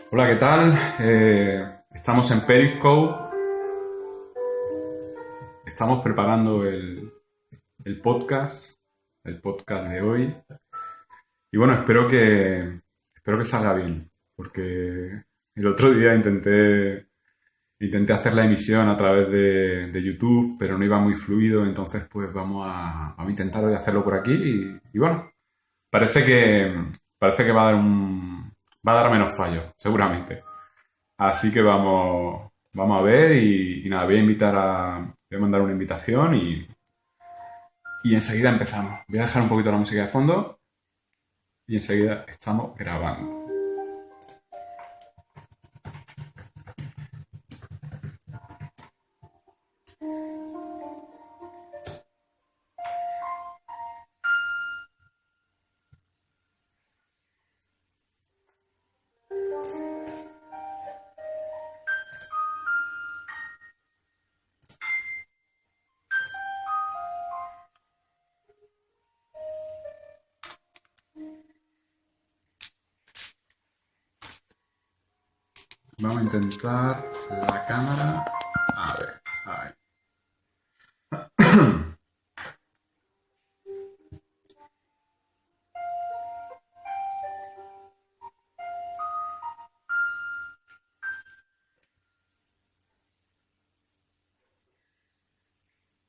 Hola, ¿qué tal? Estamos en Periscope, estamos preparando el podcast, el podcast de hoy. Y bueno, espero que salga bien, porque el otro día intenté hacer la emisión a través de YouTube, pero no iba muy fluido, entonces pues vamos a intentar hoy hacerlo por aquí y bueno, parece que, parece que va a dar menos fallos, seguramente. Así que vamos a ver y nada, voy a mandar una invitación y enseguida empezamos. Voy a dejar un poquito la música de fondo y enseguida estamos grabando. Vamos a intentar la cámara. A ver, ahí.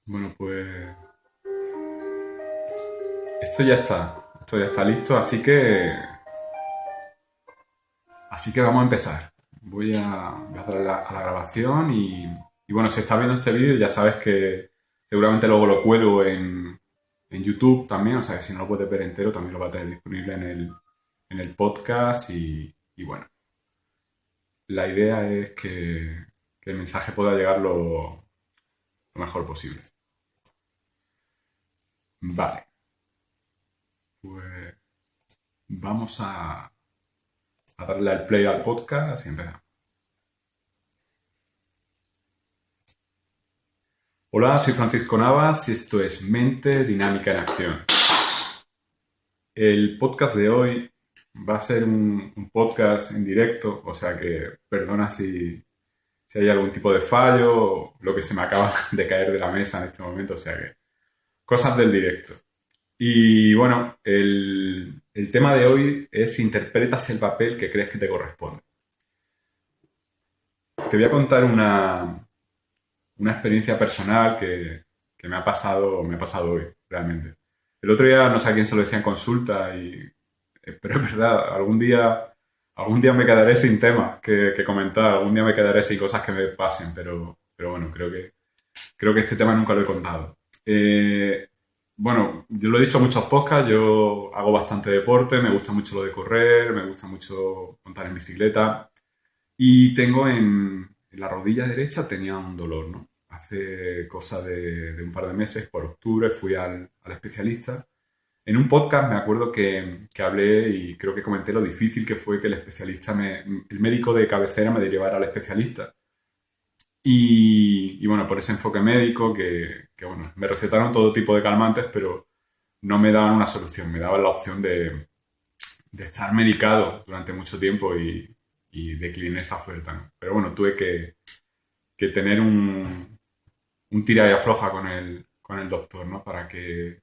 Bueno, pues esto ya está listo, así que vamos a empezar. Voy a darle a la grabación y bueno, si estás viendo este vídeo ya sabes que seguramente luego lo cuelgo en YouTube también, o sea que si no lo puedes ver entero también lo va a tener disponible en el podcast y bueno, la idea es que el mensaje pueda llegar lo mejor posible. Vale, pues vamos a darle al play al podcast y empezamos. Hola, soy Francisco Navas y esto es Mente Dinámica en Acción. El podcast de hoy va a ser un podcast en directo, o sea que perdona si hay algún tipo de fallo o lo que se me acaba de caer de la mesa en este momento, o sea que cosas del directo. Y bueno, el tema de hoy es interpretas el papel que crees que te corresponde. Te voy a contar una experiencia personal que me ha pasado hoy, realmente. El otro día no sé a quién se lo decía en consulta, pero es verdad, algún día me quedaré sin temas que comentar, algún día me quedaré sin cosas que me pasen, pero bueno, creo que este tema nunca lo he contado. Bueno, yo lo he dicho en muchos podcasts, yo hago bastante deporte, me gusta mucho lo de correr, me gusta mucho montar en bicicleta y tengo en la rodilla derecha tenía un dolor, ¿no? Hace cosa de un par de meses, por octubre, fui al especialista. En un podcast me acuerdo que hablé y creo que comenté lo difícil que fue que el médico de cabecera me derivara al especialista. Y bueno, por ese enfoque médico bueno, me recetaron todo tipo de calmantes, pero no me daban una solución, me daban la opción de estar medicado durante mucho tiempo y decliné esa oferta, ¿no? Pero bueno, tuve que tener un tira y afloja con el doctor, ¿no? Para que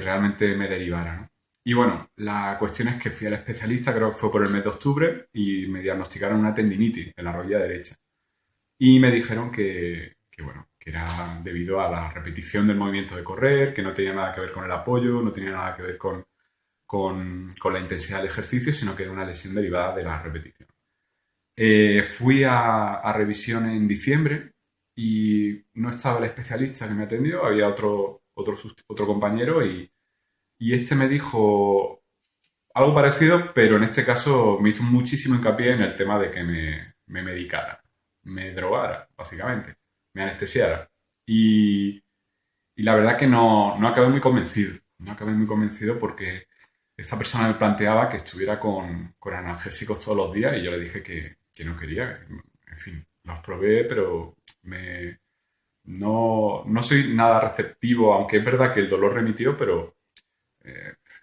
realmente me derivara, ¿no? Y bueno, la cuestión es que fui al especialista, creo que fue por el mes de octubre, y me diagnosticaron una tendinitis en la rodilla derecha. Y me dijeron bueno, que era debido a la repetición del movimiento de correr, que no tenía nada que ver con el apoyo, no tenía nada que ver con la intensidad del ejercicio, sino que era una lesión derivada de la repetición. Fui a revisión en diciembre y no estaba el especialista que me atendió, había otro compañero y este me dijo algo parecido, pero en este caso me hizo muchísimo hincapié en el tema de que me medicara, me drogara, básicamente, me anestesiara. Y la verdad que no acabé muy convencido, no acabé muy convencido porque esta persona me planteaba que estuviera con analgésicos todos los días y yo le dije que no quería. En fin, los probé, pero no soy nada receptivo, aunque es verdad que el dolor remitió, pero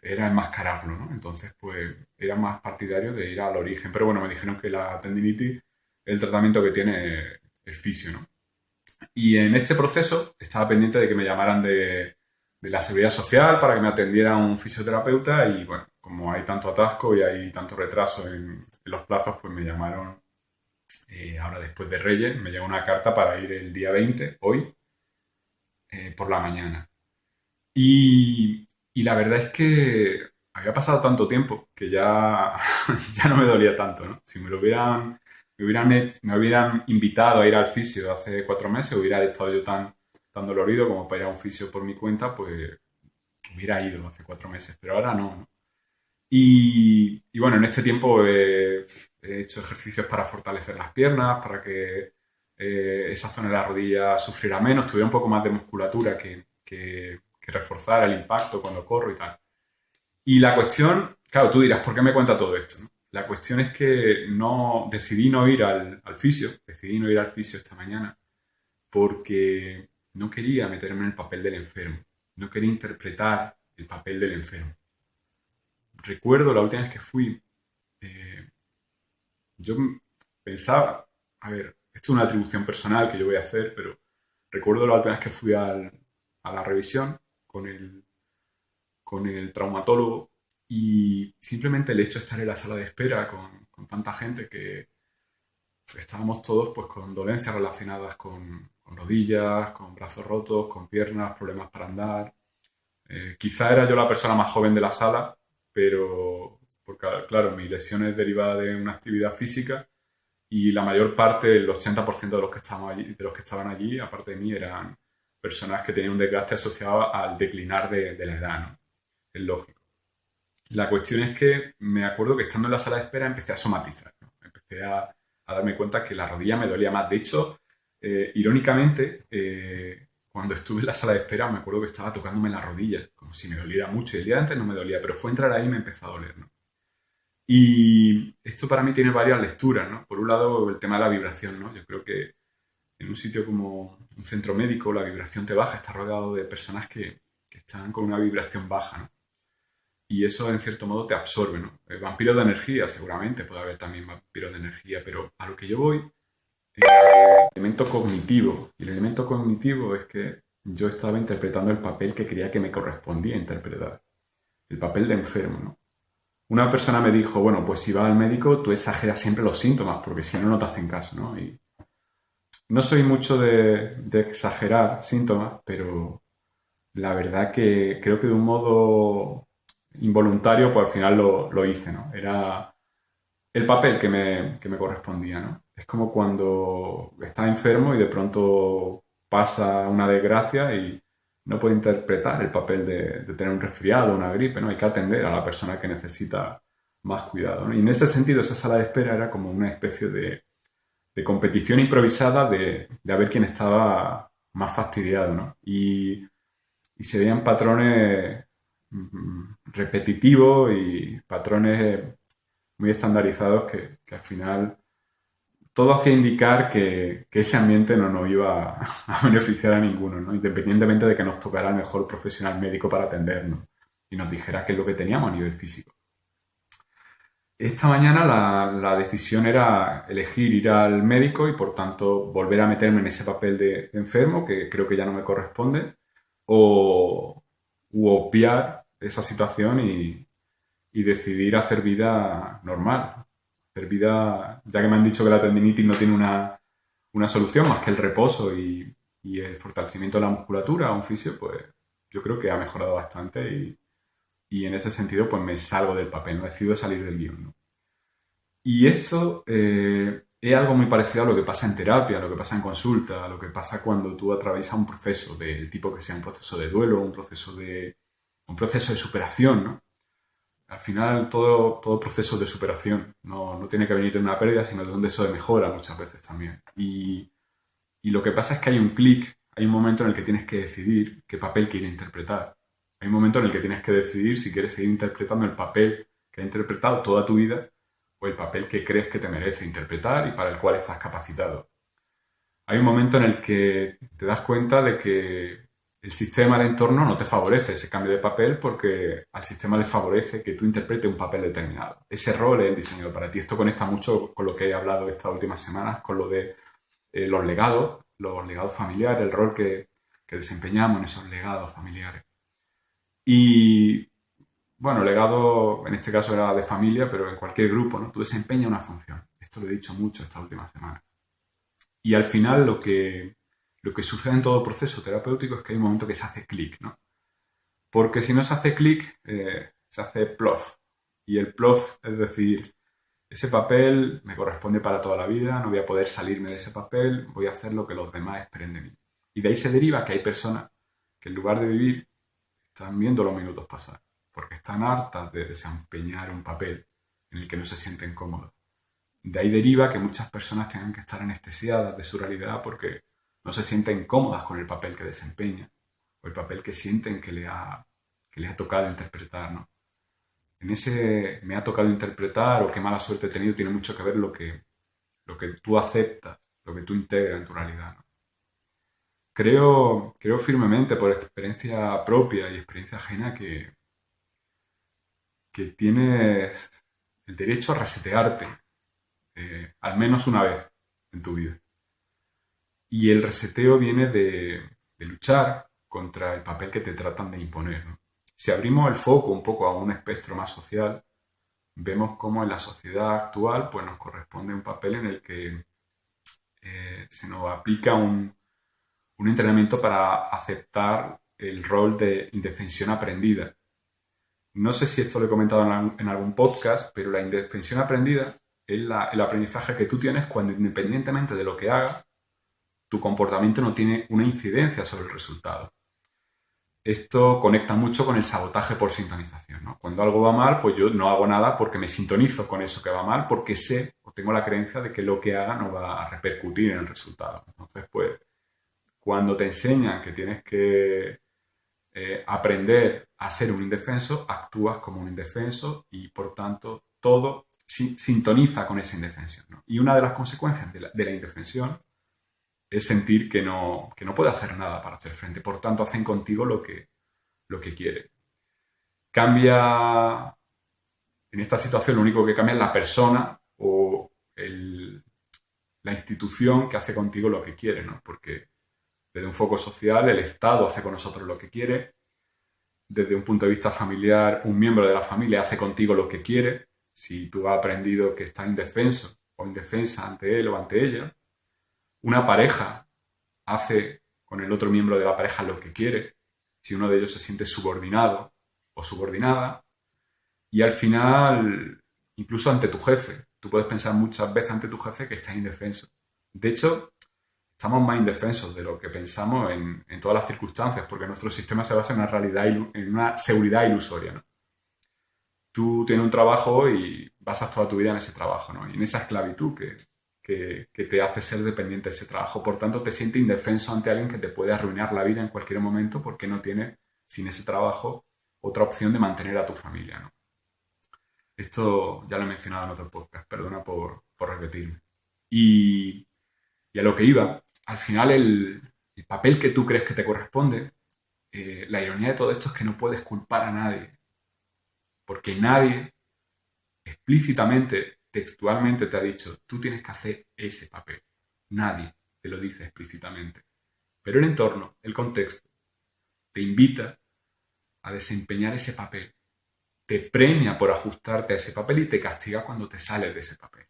era enmascararlo, ¿no? Entonces, pues era más partidario de ir al origen. Pero bueno, me dijeron que la tendinitis es el tratamiento que tiene el fisio, ¿no? Y en este proceso estaba pendiente de que me llamaran de la Seguridad Social para que me atendiera un fisioterapeuta y bueno, como hay tanto atasco y hay tanto retraso en los plazos, pues me llamaron ahora después de Reyes, me llegó una carta para ir el día 20, hoy, por la mañana. Y la verdad es que había pasado tanto tiempo que ya, ya no me dolía tanto, ¿no? Si me hubieran invitado a ir al fisio hace 4 meses, hubiera estado yo tan dolorido como para ir a un fisio por mi cuenta, pues hubiera ido hace 4 meses, pero ahora no, ¿no? Y bueno, en este tiempo he hecho ejercicios para fortalecer las piernas, para que esa zona de la rodilla sufriera menos, tuviera un poco más de musculatura que reforzar el impacto cuando corro y tal. Y la cuestión, claro, tú dirás, ¿por qué me cuenta todo esto? ¿No? La cuestión es que decidí no ir al fisio, decidí no ir al fisio esta mañana porque no quería meterme en el papel del enfermo, no quería interpretar el papel del enfermo. Recuerdo la última vez que fui, eh, yo pensaba, a ver, esto es una atribución personal que yo voy a hacer, pero recuerdo la última vez que fui a la revisión con el traumatólogo y simplemente el hecho de estar en la sala de espera con tanta gente que estábamos todos pues con dolencias relacionadas con rodillas, con brazos rotos, con piernas, problemas para andar. Quizá era yo la persona más joven de la sala, pero porque claro, mi lesión es derivada de una actividad física y la mayor parte, el 80% de los que de los que estaban allí, aparte de mí, eran personas que tenían un desgaste asociado al declinar de la edad, ¿no? Es lógico. La cuestión es que me acuerdo que estando en la sala de espera empecé a somatizar, ¿no? Empecé a darme cuenta que la rodilla me dolía más. De hecho, irónicamente, cuando estuve en la sala de espera me acuerdo que estaba tocándome la rodilla, como si me doliera mucho. Y el día antes no me dolía, pero fue entrar ahí y me empezó a doler, ¿no? Y esto para mí tiene varias lecturas, ¿no? Por un lado, el tema de la vibración, ¿no? Yo creo que en un sitio como un centro médico la vibración te baja, está rodeado de personas que están con una vibración baja, ¿no? Y eso en cierto modo te absorbe, ¿no? Vampiros de energía, seguramente puede haber también vampiros de energía, pero a lo que yo voy, elemento cognitivo. Y el elemento cognitivo es que yo estaba interpretando el papel que creía que me correspondía interpretar, el papel de enfermo, ¿no? Una persona me dijo, bueno, pues si vas al médico, tú exageras siempre los síntomas, porque si no, no te hacen caso, ¿no? Y no soy mucho de exagerar síntomas, pero la verdad que creo que de un modo involuntario, pues al final lo hice, ¿no? Era el papel que me correspondía, ¿no? Es como cuando estás enfermo y de pronto pasa una desgracia y no puede interpretar el papel de tener un resfriado, una gripe, ¿no? Hay que atender a la persona que necesita más cuidado, ¿no? Y en ese sentido, esa sala de espera era como una especie de competición improvisada de a ver quién estaba más fastidiado, ¿no? Y se veían patrones repetitivos y patrones muy estandarizados que al final todo hacía indicar que ese ambiente no nos iba a beneficiar a ninguno, ¿no? Independientemente de que nos tocara el mejor profesional médico para atendernos y nos dijera qué es lo que teníamos a nivel físico. Esta mañana la decisión era elegir ir al médico y por tanto volver a meterme en ese papel de enfermo que creo que ya no me corresponde o obviar esa situación y decidir hacer vida normal. Hacer vida, ya que me han dicho que la tendinitis no tiene una solución más que el reposo y el fortalecimiento de la musculatura, un fisio, pues yo creo que ha mejorado bastante y en ese sentido pues me salgo del papel, no decido salir del guión, ¿no? Y esto es algo muy parecido a lo que pasa en terapia, a lo que pasa en consulta, a lo que pasa cuando tú atraviesas un proceso del tipo que sea un proceso de duelo, un proceso de superación, ¿no? Al final todo proceso de superación no tiene que venir de una pérdida, sino de un deseo de mejora muchas veces también. Y lo que pasa es que hay un clic, hay un momento en el que tienes que decidir qué papel quieres interpretar. Hay un momento en el que tienes que decidir si quieres seguir interpretando el papel que has interpretado toda tu vida o el papel que crees que te merece interpretar y para el cual estás capacitado. Hay un momento en el que te das cuenta de que el sistema, el entorno, no te favorece ese cambio de papel porque al sistema le favorece que tú interpretes un papel determinado. Ese rol es el diseñado para ti. Esto conecta mucho con lo que he hablado estas últimas semanas, con lo de los legados familiares, el rol que desempeñamos en esos legados familiares. Y bueno, legado en este caso era de familia, pero en cualquier grupo, ¿no? Tú desempeñas una función. Esto lo he dicho mucho estas últimas semanas. Y al final lo que sucede en todo proceso terapéutico es que hay un momento que se hace clic, ¿no? Porque si no se hace clic, se hace plof. Y el plof es decir, ese papel me corresponde para toda la vida, no voy a poder salirme de ese papel, voy a hacer lo que los demás esperen de mí. Y de ahí se deriva que hay personas que en lugar de vivir están viendo los minutos pasar, porque están hartas de desempeñar un papel en el que no se sienten cómodos. De ahí deriva que muchas personas tengan que estar anestesiadas de su realidad porque no se sienten cómodas con el papel que desempeñan o el papel que sienten que les ha tocado interpretar, ¿no? En ese me ha tocado interpretar o qué mala suerte he tenido tiene mucho que ver lo que tú aceptas, lo que tú integras en tu realidad, ¿no? Creo firmemente por experiencia propia y experiencia ajena que tienes el derecho a resetearte al menos una vez en tu vida. Y el reseteo viene de luchar contra el papel que te tratan de imponer, ¿no? Si abrimos el foco un poco a un espectro más social, vemos cómo en la sociedad actual pues, nos corresponde un papel en el que se nos aplica un entrenamiento para aceptar el rol de indefensión aprendida. No sé si esto lo he comentado en algún podcast, pero la indefensión aprendida es el aprendizaje que tú tienes cuando independientemente de lo que hagas, tu comportamiento no tiene una incidencia sobre el resultado. Esto conecta mucho con el sabotaje por sintonización, ¿no? Cuando algo va mal, pues yo no hago nada porque me sintonizo con eso que va mal, porque sé o tengo la creencia de que lo que haga no va a repercutir en el resultado. Entonces, pues, cuando te enseñan que tienes que aprender a ser un indefenso, actúas como un indefenso y, por tanto, todo sintoniza con esa indefensión, ¿no? Y una de las consecuencias de la indefensión es sentir que no puede hacer nada para hacer frente. Por tanto, hacen contigo lo que quieren. Cambia, en esta situación, lo único que cambia es la persona o la institución que hace contigo lo que quiere, ¿no? Porque desde un foco social, el Estado hace con nosotros lo que quiere. Desde un punto de vista familiar, un miembro de la familia hace contigo lo que quiere. Si tú has aprendido que estás indefenso o indefensa ante él o ante ella. Una pareja hace con el otro miembro de la pareja lo que quiere, si uno de ellos se siente subordinado o subordinada. Y al final, incluso ante tu jefe, tú puedes pensar muchas veces ante tu jefe que estás indefenso. De hecho, estamos más indefensos de lo que pensamos en todas las circunstancias, porque nuestro sistema se basa en una realidad, en una seguridad ilusoria, ¿no? Tú tienes un trabajo y basas toda tu vida en ese trabajo, ¿no? Y en esa esclavitud que te hace ser dependiente de ese trabajo. Por tanto, te sientes indefenso ante alguien que te puede arruinar la vida en cualquier momento porque no tienes, sin ese trabajo, otra opción de mantener a tu familia, ¿no? Esto ya lo he mencionado en otro podcast, perdona por repetirme. Y a lo que iba, al final el papel que tú crees que te corresponde, la ironía de todo esto es que no puedes culpar a nadie, porque nadie explícitamente, textualmente te ha dicho, tú tienes que hacer ese papel. Nadie te lo dice explícitamente. Pero el entorno, el contexto, te invita a desempeñar ese papel. Te premia por ajustarte a ese papel y te castiga cuando te sales de ese papel.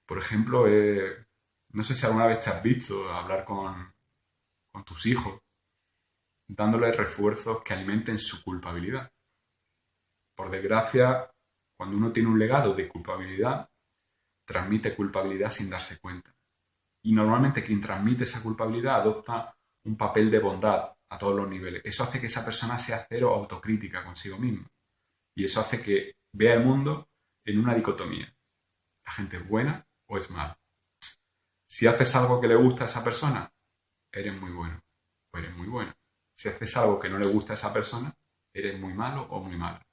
Por ejemplo, no sé si alguna vez te has visto hablar con tus hijos, dándoles refuerzos que alimenten su culpabilidad. Por desgracia, cuando uno tiene un legado de culpabilidad, transmite culpabilidad sin darse cuenta. Y normalmente quien transmite esa culpabilidad adopta un papel de bondad a todos los niveles. Eso hace que esa persona sea cero autocrítica consigo misma. Y eso hace que vea el mundo en una dicotomía. ¿La gente es buena o es mala? Si haces algo que le gusta a esa persona, eres muy bueno o eres muy buena. Si haces algo que no le gusta a esa persona, eres muy malo o muy mala.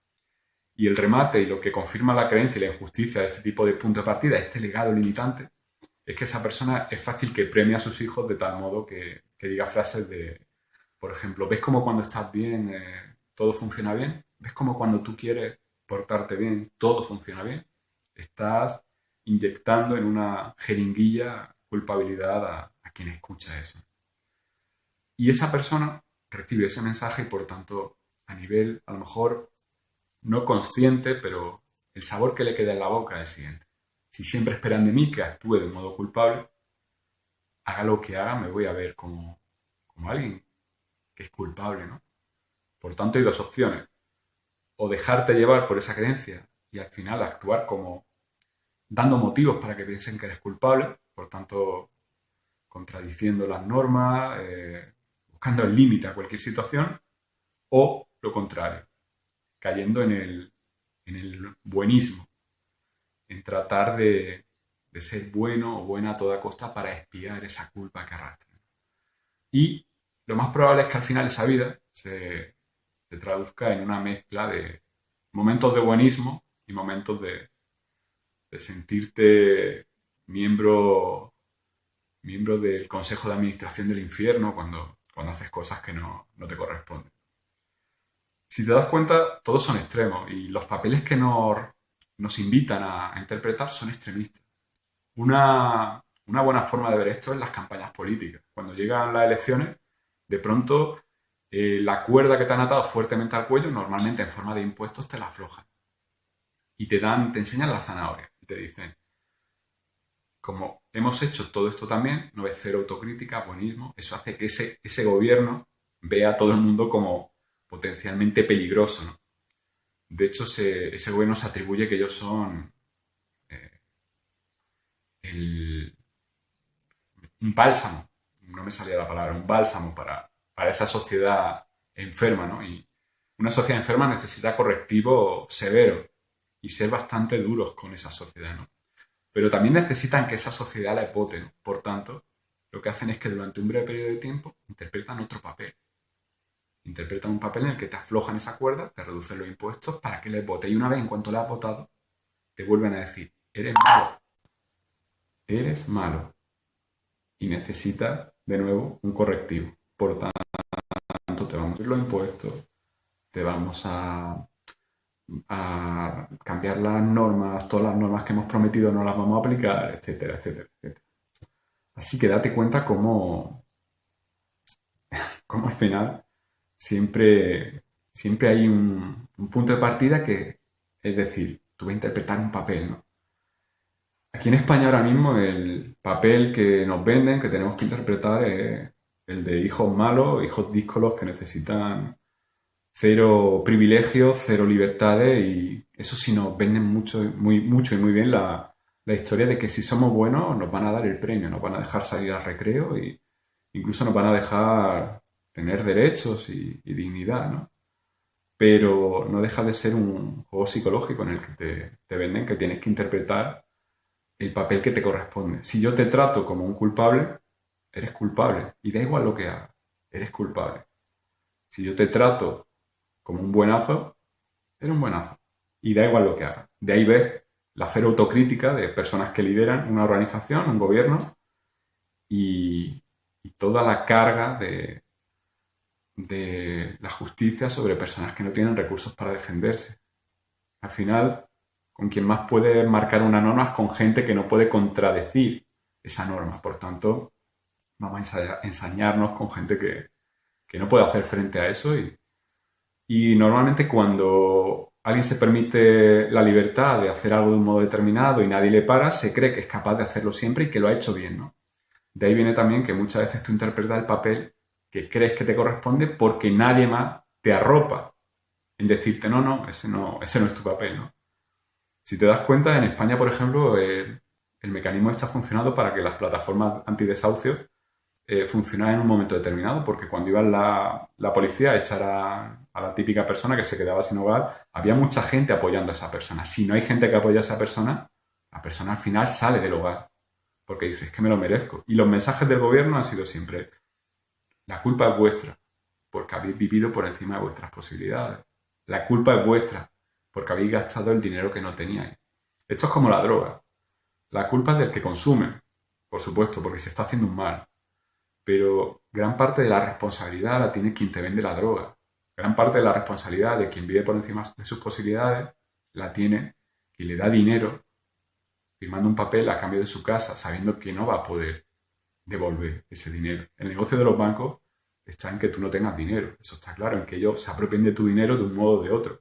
Y el remate y lo que confirma la creencia y la injusticia de este tipo de punto de partida, este legado limitante, es que esa persona es fácil que premie a sus hijos de tal modo que diga frases de Por ejemplo, ¿ves como cuando estás bien todo funciona bien? ¿Ves como cuando tú quieres portarte bien todo funciona bien? Estás inyectando en una jeringuilla culpabilidad a quien escucha eso. Y esa persona recibe ese mensaje y por tanto, a nivel a lo mejor no consciente, pero el sabor que le queda en la boca es el siguiente. Si siempre esperan de mí que actúe de modo culpable, haga lo que haga, me voy a ver como alguien que es culpable, ¿no? Por tanto, hay dos opciones. O dejarte llevar por esa creencia y al final actuar como dando motivos para que piensen que eres culpable, por tanto, contradiciendo las normas, buscando el límite a cualquier situación, o lo contrario, cayendo en el buenismo, en tratar de ser bueno o buena a toda costa para expiar esa culpa que arrastran. Y lo más probable es que al final esa vida se traduzca en una mezcla de momentos de buenismo y momentos de sentirte miembro del consejo de administración del infierno cuando haces cosas que no te corresponden. Si te das cuenta, todos son extremos y los papeles que nos invitan a interpretar son extremistas. Una buena forma de ver esto es las campañas políticas. Cuando llegan las elecciones, de pronto la cuerda que te han atado fuertemente al cuello, normalmente en forma de impuestos, te la aflojan. Y te enseñan la zanahoria. Y te dicen, como hemos hecho todo esto también, no es cero autocrítica, buenismo, eso hace que ese gobierno vea a todo el mundo como potencialmente peligroso, ¿no? De hecho, ese gobierno se atribuye que ellos son eh, el, un bálsamo, no me salía la palabra, un bálsamo para esa sociedad enferma, ¿no? Y una sociedad enferma necesita correctivos severos y ser bastante duros con esa sociedad, ¿no? Pero también necesitan que esa sociedad la vote, ¿no? Por tanto, lo que hacen es que durante un breve periodo de tiempo interpretan otro papel. Interpretan un papel en el que te aflojan esa cuerda, te reducen los impuestos para que les vote. Y una vez en cuanto le has votado, te vuelven a decir, eres malo. Y necesitas, de nuevo, un correctivo. Por tanto, te vamos a subir los impuestos, te vamos a cambiar las normas, todas las normas que hemos prometido no las vamos a aplicar, etcétera, etcétera, etcétera. Así que date cuenta cómo al final siempre hay un punto de partida que, es decir, tú vas a interpretar un papel, ¿no? Aquí en España ahora mismo el papel que nos venden, que tenemos que interpretar, es el de hijos malos, hijos díscolos que necesitan cero privilegios, cero libertades y eso sí nos venden mucho y muy bien la historia de que si somos buenos nos van a dar el premio, nos van a dejar salir al recreo e incluso nos van a dejar tener derechos y dignidad, ¿no? Pero no deja de ser un juego psicológico en el que te venden que tienes que interpretar el papel que te corresponde. Si yo te trato como un culpable, eres culpable. Y da igual lo que hagas, eres culpable. Si yo te trato como un buenazo, eres un buenazo. Y da igual lo que hagas. De ahí ves la cero autocrítica de personas que lideran una organización, un gobierno, y, y toda la carga de la justicia sobre personas que no tienen recursos para defenderse. Al final, con quien más puede marcar una norma es con gente que no puede contradecir esa norma. Por tanto, vamos a ensañarnos con gente que no puede hacer frente a eso. Y normalmente cuando alguien se permite la libertad de hacer algo de un modo determinado y nadie le para, se cree que es capaz de hacerlo siempre y que lo ha hecho bien, ¿no? De ahí viene también que muchas veces tú interpretas el papel que crees que te corresponde porque nadie más te arropa en decirte, no, ese no es tu papel, ¿no? Si te das cuenta, en España, por ejemplo, el mecanismo está funcionando para que las plataformas antidesahucios funcionaran en un momento determinado, porque cuando iba la policía a echar a la típica persona que se quedaba sin hogar, había mucha gente apoyando a esa persona. Si no hay gente que apoya a esa persona, la persona al final sale del hogar, porque dice, es que me lo merezco. Y los mensajes del gobierno han sido siempre, la culpa es vuestra, porque habéis vivido por encima de vuestras posibilidades. La culpa es vuestra, porque habéis gastado el dinero que no teníais. Esto es como la droga. La culpa es del que consume, por supuesto, porque se está haciendo un mal. pero gran parte de la responsabilidad la tiene quien te vende la droga. Gran parte de la responsabilidad de quien vive por encima de sus posibilidades la tiene quien le da dinero firmando un papel a cambio de su casa, sabiendo que no va a poder devolver ese dinero. El negocio de los bancos está en que tú no tengas dinero, eso está claro, en que ellos se apropien de tu dinero de un modo o de otro,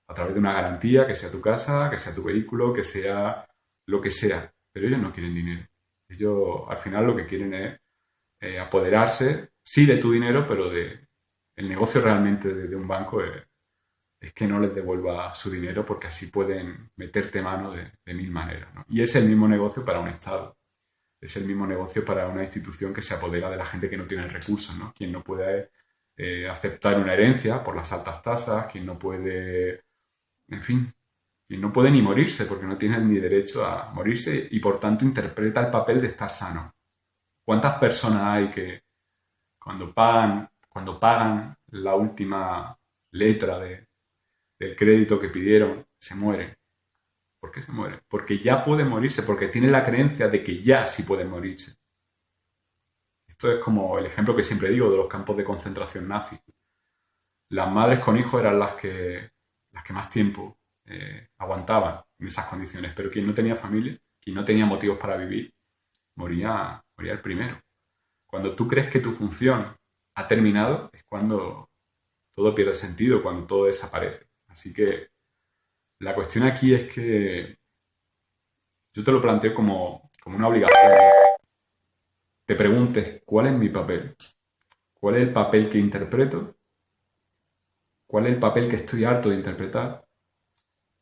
a través de una garantía, que sea tu casa, que sea tu vehículo, que sea lo que sea, pero ellos no quieren dinero. Ellos al final lo que quieren es apoderarse, sí, de tu dinero, pero el negocio realmente de un banco es que no les devuelva su dinero porque así pueden meterte mano de mil maneras, ¿no? Y es el mismo negocio para un Estado. Es el mismo negocio para una institución que se apodera de la gente que no tiene recursos, ¿no? Quien no puede aceptar una herencia por las altas tasas, quien no puede, en fin, quien no puede ni morirse porque no tiene ni derecho a morirse y por tanto interpreta el papel de estar sano. ¿Cuántas personas hay que cuando pagan la última letra del crédito que pidieron, se mueren? ¿Por qué se mueren? Porque ya pueden morirse, porque tienen la creencia de que ya sí pueden morirse. Esto es como el ejemplo que siempre digo de los campos de concentración nazis. Las madres con hijos eran las que más tiempo aguantaban en esas condiciones, pero quien no tenía familia, quien no tenía motivos para vivir, moría el primero. Cuando tú crees que tu función ha terminado, es cuando todo pierde sentido, cuando todo desaparece. Así que la cuestión aquí es que yo te lo planteo como una obligación. Te preguntes, ¿cuál es mi papel? ¿Cuál es el papel que interpreto? ¿Cuál es el papel que estoy harto de interpretar?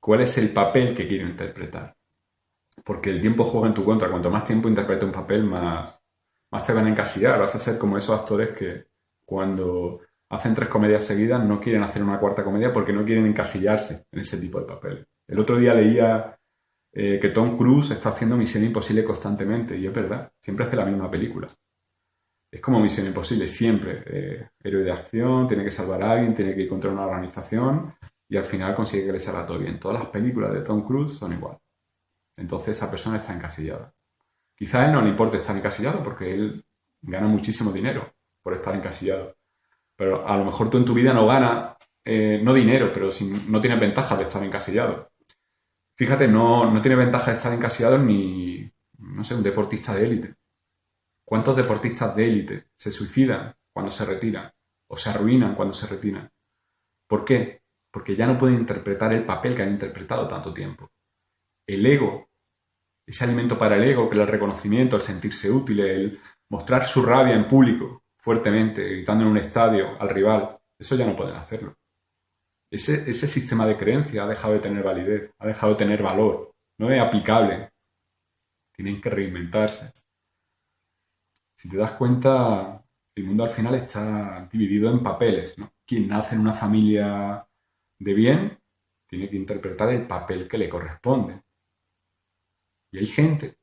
¿Cuál es el papel que quiero interpretar? Porque el tiempo juega en tu contra. Cuanto más tiempo interpretes un papel, más te van a encasillar. Vas a ser como esos actores que cuando hacen 3 comedias seguidas no quieren hacer una cuarta comedia porque no quieren encasillarse en ese tipo de papel. El otro día leía que Tom Cruise está haciendo Misión Imposible constantemente y es verdad, siempre hace la misma película. Es como Misión Imposible, siempre. Héroe de acción, tiene que salvar a alguien, tiene que ir contra una organización y al final consigue que le salga todo bien. Todas las películas de Tom Cruise son igual. Entonces esa persona está encasillada. Quizá a él no le importe estar encasillado porque él gana muchísimo dinero por estar encasillado. Pero a lo mejor tú en tu vida no ganas, no dinero, pero no tienes ventaja de estar encasillado. Fíjate, no tiene ventaja de estar encasillado ni, no sé, un deportista de élite. ¿Cuántos deportistas de élite se suicidan cuando se retiran? O se arruinan cuando se retiran. ¿Por qué? Porque ya no pueden interpretar el papel que han interpretado tanto tiempo. El ego, ese alimento para el ego, que es el reconocimiento, el sentirse útil, el mostrar su rabia en público, fuertemente, gritando en un estadio al rival, eso ya no pueden hacerlo. Ese sistema de creencia ha dejado de tener validez, ha dejado de tener valor, no es aplicable. Tienen que reinventarse. Si te das cuenta, el mundo al final está dividido en papeles, ¿no? Quien nace en una familia de bien tiene que interpretar el papel que le corresponde. Y hay gente,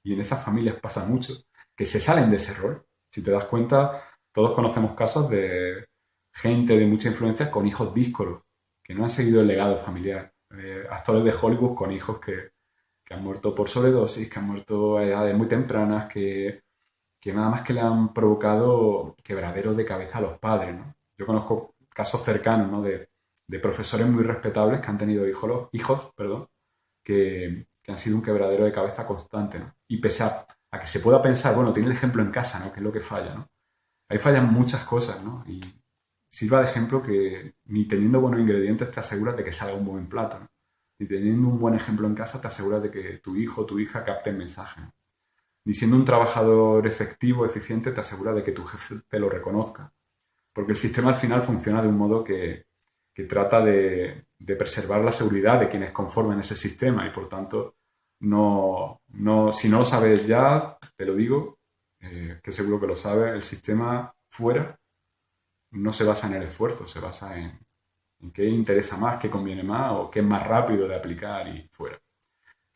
y en esas familias pasa mucho, que se salen de ese rol. Si te das cuenta, todos conocemos casos de gente de mucha influencia con hijos díscolos, que no han seguido el legado familiar. Actores de Hollywood con hijos que han muerto por sobredosis, que han muerto a edades muy tempranas, que nada más que le han provocado quebraderos de cabeza a los padres, ¿no? Yo conozco casos cercanos, ¿no? de profesores muy respetables que han tenido hijos, que han sido un quebradero de cabeza constante, ¿no? Y pese a que se pueda pensar, bueno, tiene el ejemplo en casa, ¿no? Que es lo que falla, ¿no? Ahí fallan muchas cosas, ¿no? Y sirva de ejemplo que ni teniendo buenos ingredientes te aseguras de que salga un buen plato, ¿no? Ni teniendo un buen ejemplo en casa te aseguras de que tu hijo o tu hija capte el mensaje, ¿no? Ni siendo un trabajador efectivo, eficiente, te asegura de que tu jefe te lo reconozca. Porque el sistema al final funciona de un modo que trata de preservar la seguridad de quienes conforman ese sistema y por tanto, si no lo sabes ya, te lo digo, que seguro que lo sabes, el sistema fuera no se basa en el esfuerzo, se basa en qué interesa más, qué conviene más o qué es más rápido de aplicar y fuera.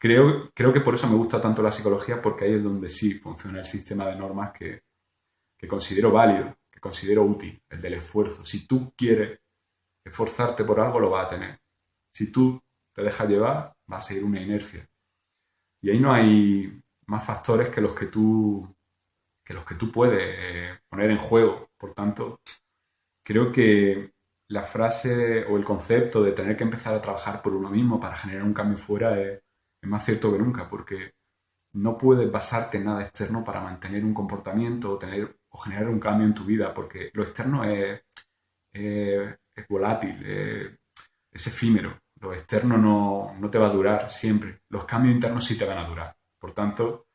Creo que por eso me gusta tanto la psicología, porque ahí es donde sí funciona el sistema de normas que considero válido, que considero útil, el del esfuerzo. Si tú quieres esforzarte por algo, lo vas a tener. Si tú te dejas llevar, va a seguir una inercia. Y ahí no hay más factores que los que tú los que tú puedes poner en juego. Por tanto, creo que la frase o el concepto de tener que empezar a trabajar por uno mismo para generar un cambio fuera es más cierto que nunca, porque no puedes basarte en nada externo para mantener un comportamiento o generar un cambio en tu vida, porque lo externo es volátil, es efímero. Lo externo no te va a durar siempre. Los cambios internos sí te van a durar. Por tanto,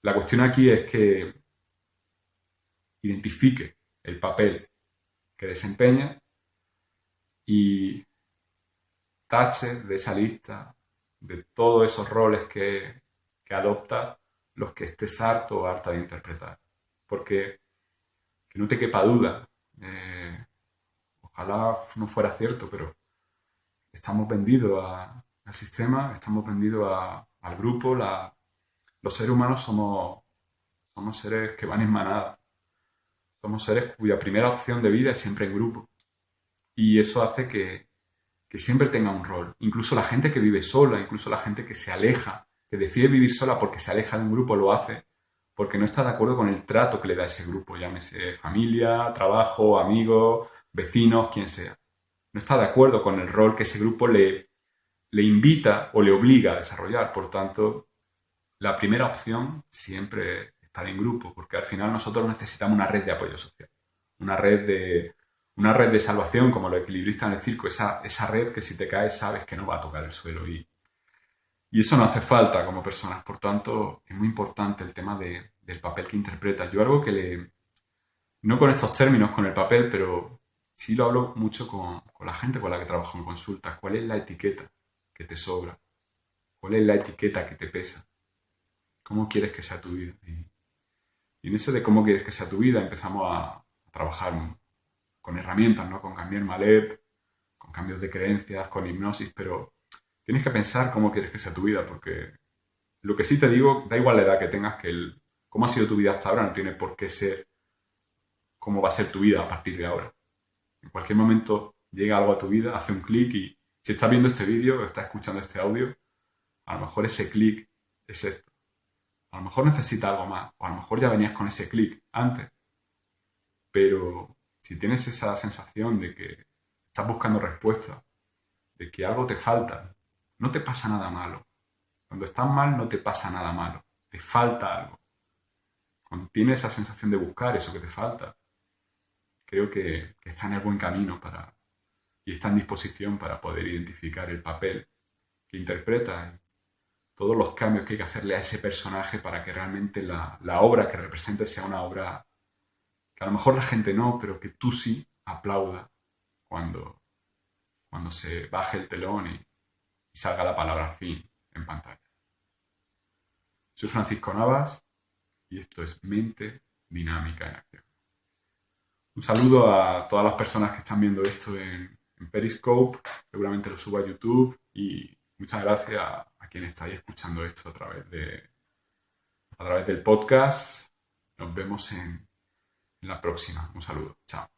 la cuestión aquí es que identifique el papel que desempeña y tache de esa lista de todos esos roles que adoptas los que estés harto o harta de interpretar. Porque que no te quepa duda, ojalá no fuera cierto, pero estamos vendidos al sistema, estamos vendidos al grupo. Los seres humanos somos seres que van en manada. Somos seres cuya primera opción de vida es siempre en grupo. Y eso hace que siempre tenga un rol. Incluso la gente que vive sola, incluso la gente que se aleja, que decide vivir sola porque se aleja de un grupo, lo hace porque no está de acuerdo con el trato que le da ese grupo, llámese familia, trabajo, amigos, vecinos, quien sea. No está de acuerdo con el rol que ese grupo le invita o le obliga a desarrollar. Por tanto, la primera opción siempre es estar en grupo, porque al final nosotros necesitamos una red de apoyo social, una red de salvación, como los equilibristas en el circo, esa red que si te caes sabes que no va a tocar el suelo. Y eso no hace falta como personas. Por tanto, es muy importante el tema del papel que interpretas. Yo algo no con estos términos, con el papel, pero sí lo hablo mucho con la gente con la que trabajo en consulta. ¿Cuál es la etiqueta que te sobra? ¿Cuál es la etiqueta que te pesa? ¿Cómo quieres que sea tu vida? Y en ese de cómo quieres que sea tu vida empezamos a trabajar con herramientas, ¿no? Con Cambiar Malet, con cambios de creencias, con hipnosis, pero tienes que pensar cómo quieres que sea tu vida, porque lo que sí te digo, da igual la edad que tengas, cómo ha sido tu vida hasta ahora no tiene por qué ser cómo va a ser tu vida a partir de ahora. En cualquier momento llega algo a tu vida, hace un clic y si estás viendo este vídeo o estás escuchando este audio, a lo mejor ese clic es esto. A lo mejor necesitas algo más, o a lo mejor ya venías con ese clic antes, pero si tienes esa sensación de que estás buscando respuesta, de que algo te falta, no te pasa nada malo. Cuando estás mal no te pasa nada malo, te falta algo. Cuando tienes esa sensación de buscar eso que te falta, creo que está en el buen camino y está en disposición para poder identificar el papel que interpreta y todos los cambios que hay que hacerle a ese personaje para que realmente la obra que represente sea una obra que a lo mejor la gente no, pero que tú sí aplauda cuando se baje el telón y salga la palabra fin en pantalla. Soy Francisco Navas y esto es Mente Dinámica en Acción. Un saludo a todas las personas que están viendo esto en Periscope, seguramente lo subo a YouTube y muchas gracias a quienes estáis escuchando esto a través del podcast. Nos vemos en la próxima. Un saludo. Chao.